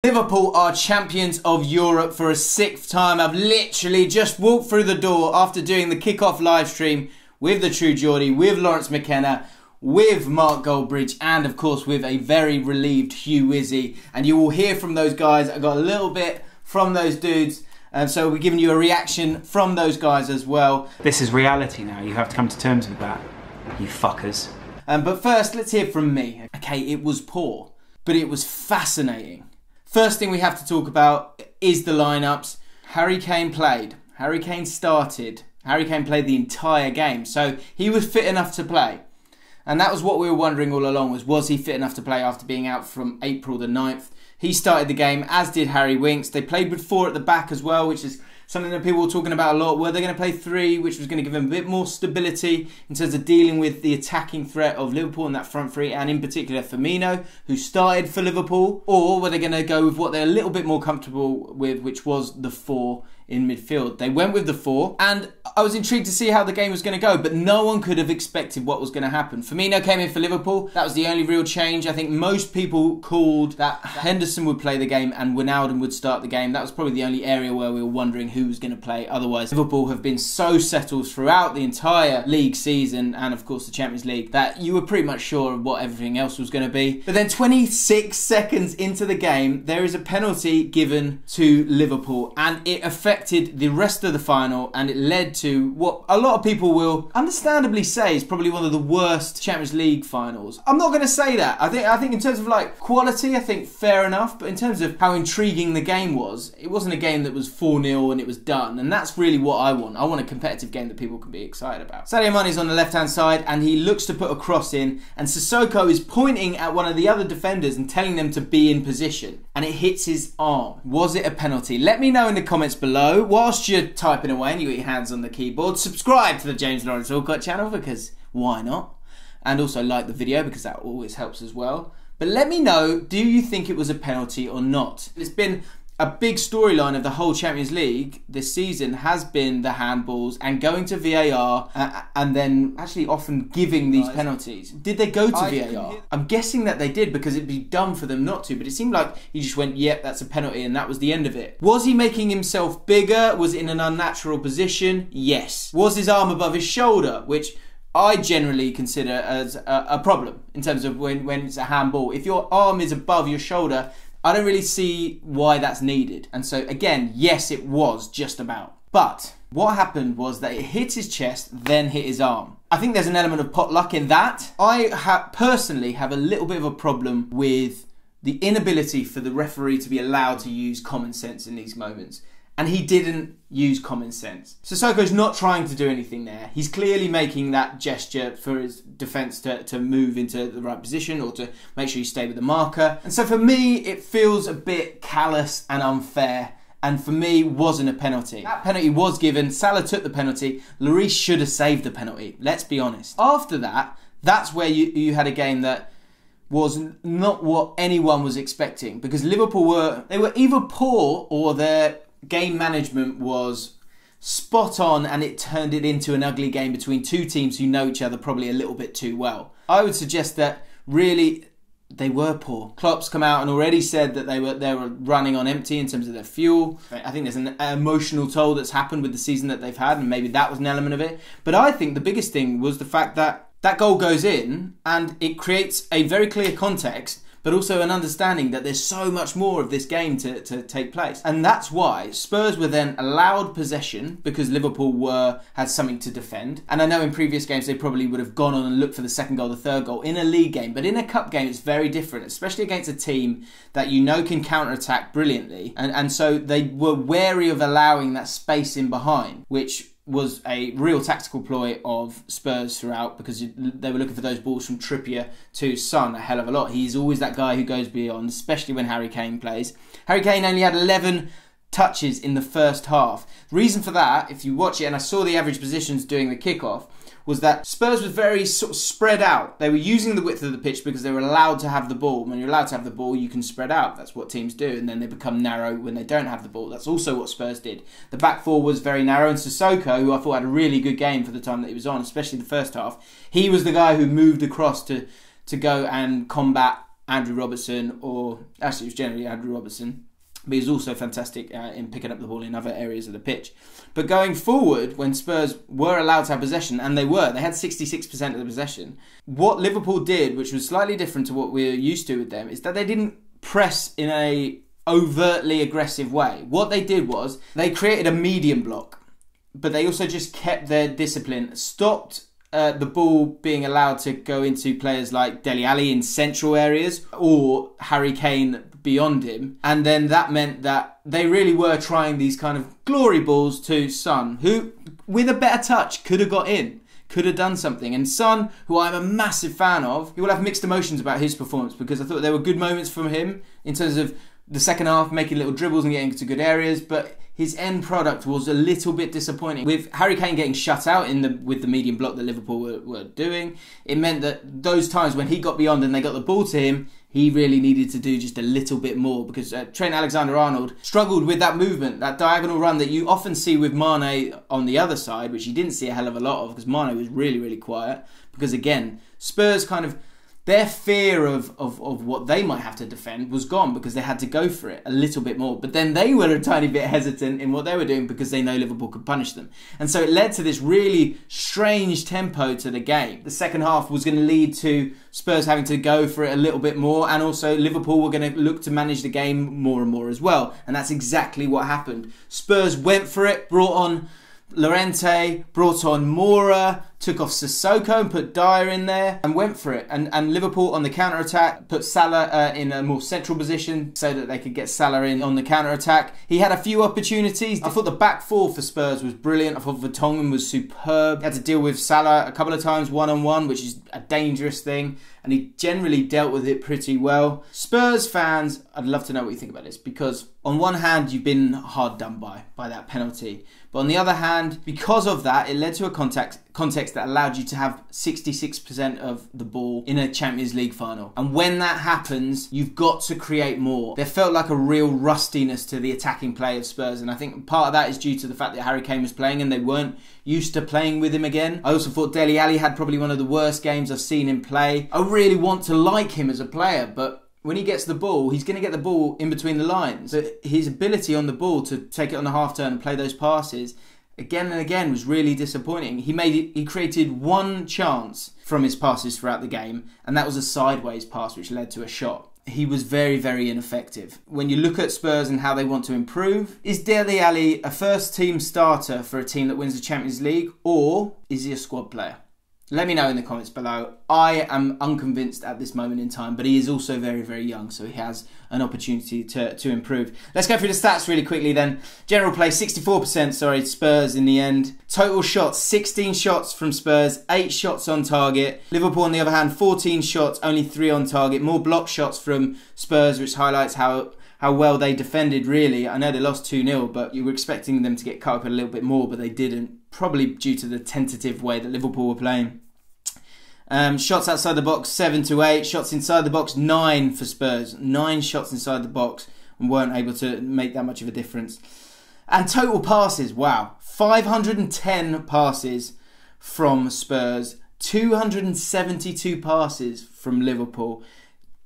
Liverpool are champions of Europe for a 6th time. I've literally just walked through the door after doing the kickoff live stream with the True Geordie, with Laurence Mckenna, with Mark Goldbridge, and of course with a very relieved Hugh Wizzy. And you will hear from those guys. I got a little bit from those dudes. So we're giving you a reaction from those guys as well. This is reality now. You have to come to terms with that, you fuckers. But first, let's hear from me. Okay, it was poor, but it was fascinating. First thing we have to talk about is the lineups. Harry Kane played. Harry Kane started. Harry Kane played the entire game, so he was fit enough to play. And that was what we were wondering all along, was he fit enough to play after being out from April the 9th? He started the game, as did Harry Winks. They played with 4 at the back as well, which is something that people were talking about a lot. Were they going to play 3, which was going to give them a bit more stability in terms of dealing with the attacking threat of Liverpool in that front three, and in particular Firmino, who started for Liverpool? Or were they going to go with what they're a little bit more comfortable with, which was the 4 in midfield? They went with the 4, and I was intrigued to see how the game was going to go, but no one could have expected what was going to happen. Firmino came in for Liverpool. That was the only real change. I think most people called that Henderson would play the game and Wijnaldum would start the game. That was probably the only area where we were wondering who was going to play. Otherwise, Liverpool have been so settled throughout the entire league season, and of course the Champions League, that you were pretty much sure of what everything else was going to be. But then 26 seconds into the game, there is a penalty given to Liverpool, and it affected the rest of the final, and it led to what a lot of people will understandably say is probably one of the worst Champions League finals. I'm not going to say that. I think in terms of like quality, I think fair enough, but in terms of how intriguing the game was, it wasn't a game that was 4-0 and it was done, and that's really what I want. I want a competitive game that people can be excited about. Sadio Mane's on the left-hand side, and he looks to put a cross in, and Sissoko is pointing at one of the other defenders and telling them to be in position, and it hits his arm. Was it a penalty? Let me know in the comments below. Whilst you're typing away and you got your hands on the keyboard, subscribe to the James Lawrence Allcott channel, because why not? And also like the video, because that always helps as well. But let me know, do you think it was a penalty or not? It's been a big storyline of the whole Champions League this season has been the handballs and going to VAR and then actually often giving these penalties. Did they go to VAR? I'm guessing that they did, because it'd be dumb for them not to, but it seemed like he just went, yep, that's a penalty, and that was the end of it. Was he making himself bigger? Was it in an unnatural position? Yes. Was his arm above his shoulder, which I generally consider as a problem in terms of when it's a handball. If your arm is above your shoulder, I don't really see why that's needed. And so again, yes, it was just about. But what happened was that it hit his chest, then hit his arm. I think there's an element of pot luck in that. I personally have a little bit of a problem with the inability for the referee to be allowed to use common sense in these moments. And he didn't use common sense. Sissoko's not trying to do anything there. He's clearly making that gesture for his defence to move into the right position, or to make sure you stay with the marker. And so for me, it feels a bit callous and unfair, and for me, wasn't a penalty. That penalty was given. Salah took the penalty. Lloris should have saved the penalty, let's be honest. After that, that's where you had a game that was not what anyone was expecting, because Liverpool were either poor or their game management was spot on, and it turned it into an ugly game between two teams who know each other probably a little bit too well. I would suggest that really they were poor. Klopp's come out and already said that they were running on empty in terms of their fuel. I think there's an emotional toll that's happened with the season that they've had, and maybe that was an element of it. But I think the biggest thing was the fact that that goal goes in, and it creates a very clear context, but also an understanding that there's so much more of this game to take place. And that's why Spurs were then allowed possession, because Liverpool had something to defend. And I know in previous games they probably would have gone on and looked for the second goal, the third goal in a league game. But in a cup game, it's very different, especially against a team that you know can counter-attack brilliantly. And so they were wary of allowing that space in behind, which was a real tactical ploy of Spurs throughout, because they were looking for those balls from Trippier to Son a hell of a lot. He's always that guy who goes beyond, especially when Harry Kane plays. Harry Kane only had 11 touches in the first half. The reason for that, if you watch it, and I saw the average positions doing the kickoff, was that Spurs was very sort of spread out. They were using the width of the pitch because they were allowed to have the ball. When you're allowed to have the ball, you can spread out. That's what teams do. And then they become narrow when they don't have the ball. That's also what Spurs did. The back four was very narrow. And Sissoko, who I thought had a really good game for the time that he was on, especially the first half, he was the guy who moved across to go and combat Andrew Robertson, or actually it was generally Andrew Robertson, but he was also fantastic in picking up the ball in other areas of the pitch. But going forward, when Spurs were allowed to have possession, and they had 66% of the possession, what Liverpool did, which was slightly different to what we're used to with them, is that they didn't press in a overtly aggressive way. What they did was they created a medium block, but they also just kept their discipline, stopped the ball being allowed to go into players like Dele Alli in central areas or Harry Kane beyond him, and then that meant that they really were trying these kind of glory balls to Son, who with a better touch could have got in, could have done something. And Son, who I'm a massive fan of, he will have mixed emotions about his performance, because I thought there were good moments from him in terms of the second half, making little dribbles and getting into good areas, but his end product was a little bit disappointing. With Harry Kane getting shut out with the medium block that Liverpool were doing, it meant that those times when he got beyond and they got the ball to him, he really needed to do just a little bit more, because Trent Alexander-Arnold struggled with that movement, that diagonal run that you often see with Mane on the other side, which you didn't see a hell of a lot of because Mane was really, really quiet. Because again, Spurs kind of, their fear of what they might have to defend was gone because they had to go for it a little bit more. But then they were a tiny bit hesitant in what they were doing because they know Liverpool could punish them. And so it led to this really strange tempo to the game. The second half was going to lead to Spurs having to go for it a little bit more, and also Liverpool were going to look to manage the game more and more as well. And that's exactly what happened. Spurs went for it, brought on Llorente, brought on Moura, took off Sissoko and put Dyer in there and went for it. And Liverpool on the counter-attack put Salah in a more central position so that they could get Salah in on the counter-attack. He had a few opportunities. I thought the back four for Spurs was brilliant. I thought Vertonghen was superb. He had to deal with Salah a couple of times one-on-one, which is a dangerous thing, and he generally dealt with it pretty well. Spurs fans, I'd love to know what you think about this, because on one hand, you've been hard done by that penalty. But on the other hand, because of that, it led to a context that allowed you to have 66% of the ball in a Champions League final. And when that happens, you've got to create more. There felt like a real rustiness to the attacking play of Spurs, and I think part of that is due to the fact that Harry Kane was playing and they weren't used to playing with him again. I also thought Dele Alli had probably one of the worst games I've seen him play. I really want to like him as a player, but when he gets the ball, he's going to get the ball in between the lines. But his ability on the ball to take it on the half turn and play those passes again and again was really disappointing. He created one chance from his passes throughout the game, and that was a sideways pass which led to a shot. He was very, very ineffective. When you look at Spurs and how they want to improve, is Dele Alli a first team starter for a team that wins the Champions League, or is he a squad player? Let me know in the comments below. I am unconvinced at this moment in time, but he is also very, very young, so he has an opportunity to improve. Let's go through the stats really quickly then. General play, 64%, Spurs in the end. Total shots, 16 shots from Spurs, 8 shots on target. Liverpool, on the other hand, 14 shots, only 3 on target. More block shots from Spurs, which highlights how well they defended, really. I know they lost 2-0, but you were expecting them to get cut up a little bit more, but they didn't. Probably due to the tentative way that Liverpool were playing. Shots outside the box, 7 to 8. Shots inside the box, 9 for Spurs. 9 shots inside the box and weren't able to make that much of a difference. And total passes, wow. 510 passes from Spurs. 272 passes from Liverpool.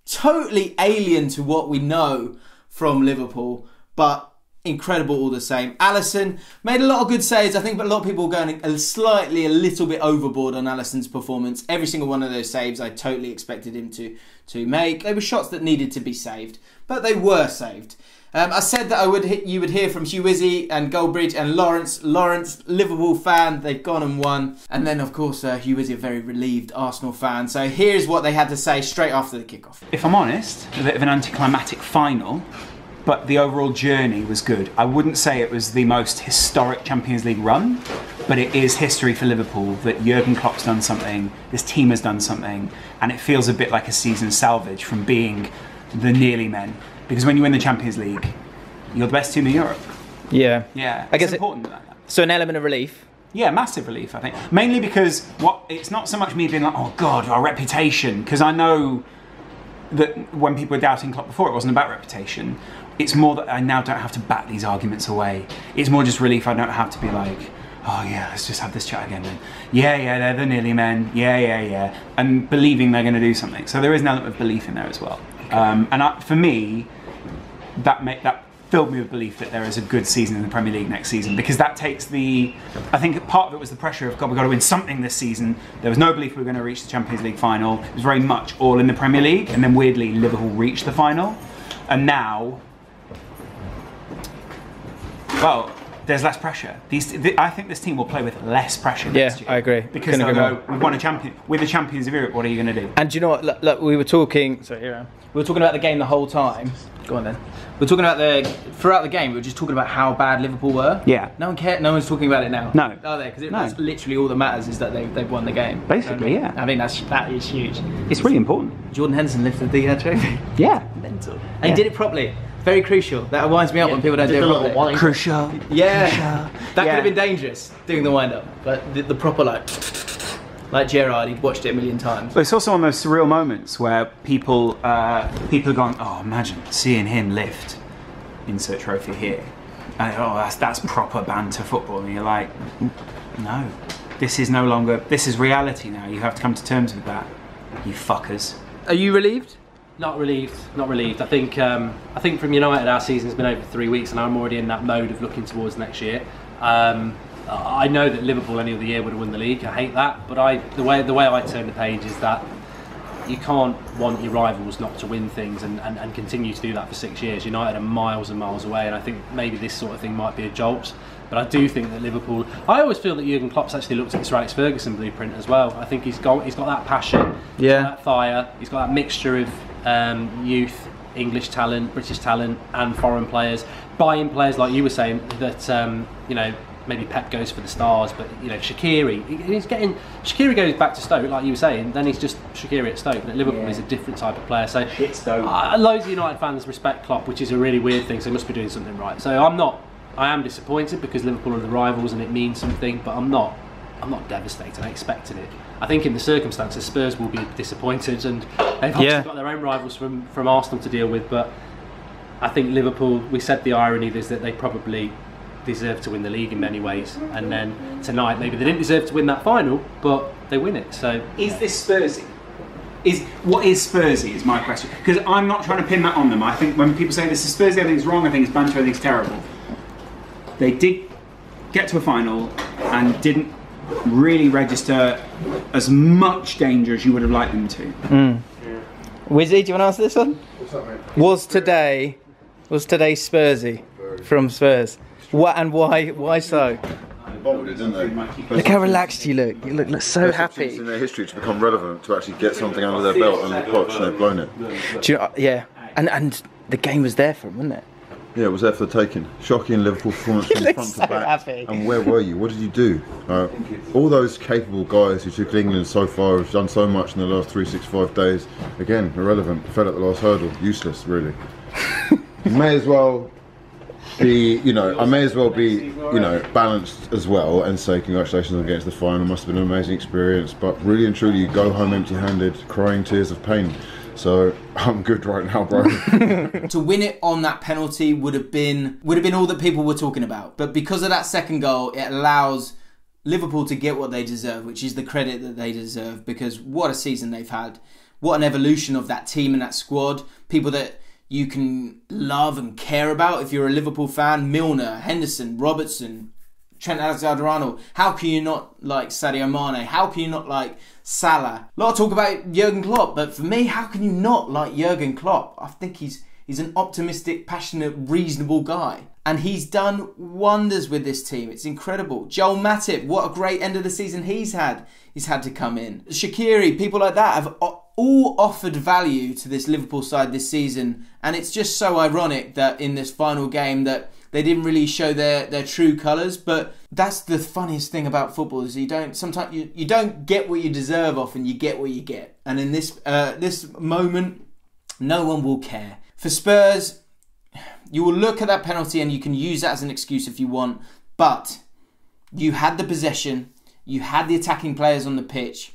Totally alien to what we know from Liverpool, but incredible all the same. Alisson made a lot of good saves, I think, but a lot of people going a little bit overboard on Alisson's performance. Every single one of those saves I totally expected him to make. They were shots that needed to be saved, but they were saved. I said that you would hear from Hugh Izzy and Goldbridge and Laurence, Liverpool fan. They've gone and won. And then, of course, Hugh Izzy, a very relieved Arsenal fan. So here's what they had to say straight after the kickoff. If I'm honest, a bit of an anticlimactic final, but the overall journey was good. I wouldn't say it was the most historic Champions League run, but it is history for Liverpool that Jurgen Klopp's done something, this team has done something, and it feels a bit like a season salvage from being the nearly men. Because when you win the Champions League, you're the best team in Europe. Yeah. Yeah, I guess it's important like that. So an element of relief. Yeah, massive relief, I think. Mainly because it's not so much me being like, oh God, our reputation, because I know that when people were doubting Klopp before, it wasn't about reputation. It's more that I now don't have to bat these arguments away. It's more just relief. I don't have to be like, oh yeah, let's just have this chat again then. Yeah, they're the nearly men. Yeah. And believing they're going to do something. So there is an element of belief in there as well. And for me, that filled me with belief that there is a good season in the Premier League next season, because that takes I think part of it was the pressure of, God, we've got to win something this season. There was no belief we were going to reach the Champions League final. It was very much all in the Premier League, and then weirdly Liverpool reached the final. And now, well, there's less pressure. I think this team will play with less pressure next year. I agree. Because they'll go, we've won a champion. We're the champions of Europe, what are you going to do? And do you know what? Look, we were talking... Sorry, here I am. We were talking about the game the whole time. Go on then. We were talking about throughout the game, we were just talking about how bad Liverpool were. Yeah. No one cared. No one's talking about it now. No. Are they? Because that's literally all that matters, is that they've won the game. Basically, yeah. I think that is huge. It's really important. Jordan Henderson lifted the trophy. Yeah. Mental. And he did it properly. Very crucial. That winds me up when people don't do it properly. Crucial. Yeah. That could have been dangerous, doing the wind up. But the proper like Gerrard, he'd watched it a million times. But it's also one of those surreal moments where people are going, oh, imagine seeing him lift insert trophy here. And that's proper banter football. And you're like, no, this is no longer, this is reality now. You have to come to terms with that, you fuckers. Are you relieved? Not relieved. I think from United, our season's been over 3 weeks, and I'm already in that mode of looking towards next year. I know that Liverpool any other year would have won the league. I hate that, but the way I turn the page is that you can't want your rivals not to win things and continue to do that for 6 years. United are miles and miles away, and I think maybe this sort of thing might be a jolt. But I do think that Liverpool... I always feel that Jurgen Klopp's actually looked at the Sir Alex Ferguson blueprint as well. I think he's got that passion, that fire, he's got that mixture of youth, English talent, British talent, and foreign players. Buying players, like you were saying, that maybe Pep goes for the stars, but Shaqiri goes back to Stoke, like you were saying. Then he's just Shaqiri at Stoke. But at Liverpool, he's a different type of player. So loads of United fans respect Klopp, which is a really weird thing. So he must be doing something right. So I am disappointed because Liverpool are the rivals and it means something. But I'm not devastated. I expected it. I think in the circumstances, Spurs will be disappointed, and they've obviously got their own rivals from Arsenal to deal with. But I think Liverpool, we said the irony is that they probably deserve to win the league in many ways, and then tonight maybe they didn't deserve to win that final, but they win it. So is this Spursy? What is Spursy is my question, because I'm not trying to pin that on them. I think when people say this is Spursy, I think it's wrong. I think it's banter. I think it's terrible. They did get to a final and didn't really register as much danger as you would have liked them to. Wizzy, do you want to answer this one? What's up, mate? Was today Spursy from Spurs? What and why so? Bottled it, didn't they? Look how relaxed you look. You look so happy. In their history to become relevant, to actually get something under their belt and the potch, and they've blown it. Do you know, yeah, and the game was there for them, wasn't it? Yeah, it was there for the taking. Shocking Liverpool performance from front so to back. happy. And where were you? What did you do? All those capable guys who took England so far, have done so much in the last 365 days. Again, irrelevant. Fell at the last hurdle. Useless, really. May as well be, balanced as well and say congratulations on getting to the final. Must have been an amazing experience, but really and truly, you go home empty-handed, crying tears of pain. So I'm good right now, bro. To win it on that penalty would have been all that people were talking about. But because of that second goal, it allows Liverpool to get what they deserve, which is the credit that they deserve. Because what a season they've had! What an evolution of that team and that squad. People that you can love and care about if you're a Liverpool fan. Milner, Henderson, Robertson, Trent Alexander-Arnold. How can you not like Sadio Mane? How can you not like Salah? A lot of talk about Jurgen Klopp, but for me, how can you not like Jurgen Klopp? I think he's an optimistic, passionate, reasonable guy. And he's done wonders with this team. It's incredible. Joel Matip, what a great end of the season he's had. He's had to come in. Shaqiri, people like that have all offered value to this Liverpool side this season. And it's just so ironic that in this final game that they didn't really show their true colours. But that's the funniest thing about football is you don't get what you deserve often, you get what you get. And in this moment, no one will care. For Spurs, you will look at that penalty and you can use that as an excuse if you want, but you had the possession, you had the attacking players on the pitch.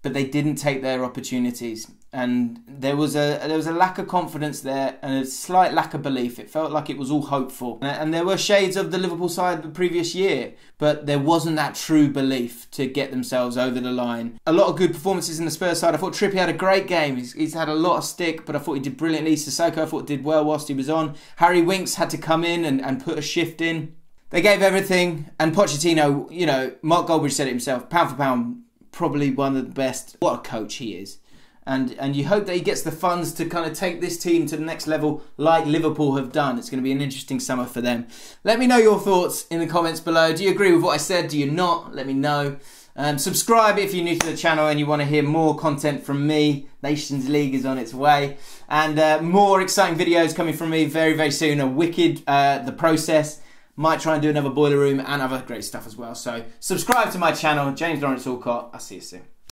but they didn't take their opportunities. And there was a lack of confidence there and a slight lack of belief. It felt like it was all hopeful. And there were shades of the Liverpool side the previous year, but there wasn't that true belief to get themselves over the line. A lot of good performances in the Spurs side. I thought Trippier had a great game. He's had a lot of stick, but I thought he did brilliantly. Sissoko, I thought, did well whilst he was on. Harry Winks had to come in and put a shift in. They gave everything. And Pochettino, you know, Mark Goldbridge said it himself, pound for pound, probably one of the best. What a coach he is. And you hope that he gets the funds to kind of take this team to the next level like Liverpool have done. It's going to be an interesting summer for them. Let me know your thoughts in the comments below. Do you agree with what I said? Do you not? Let me know. Subscribe if you're new to the channel and you want to hear more content from me. Nations League is on its way. And more exciting videos coming from me very, very soon. A Wicked, The Process. Might try and do another boiler room and other great stuff as well. So subscribe to my channel. James Laurence Allcott. I'll see you soon.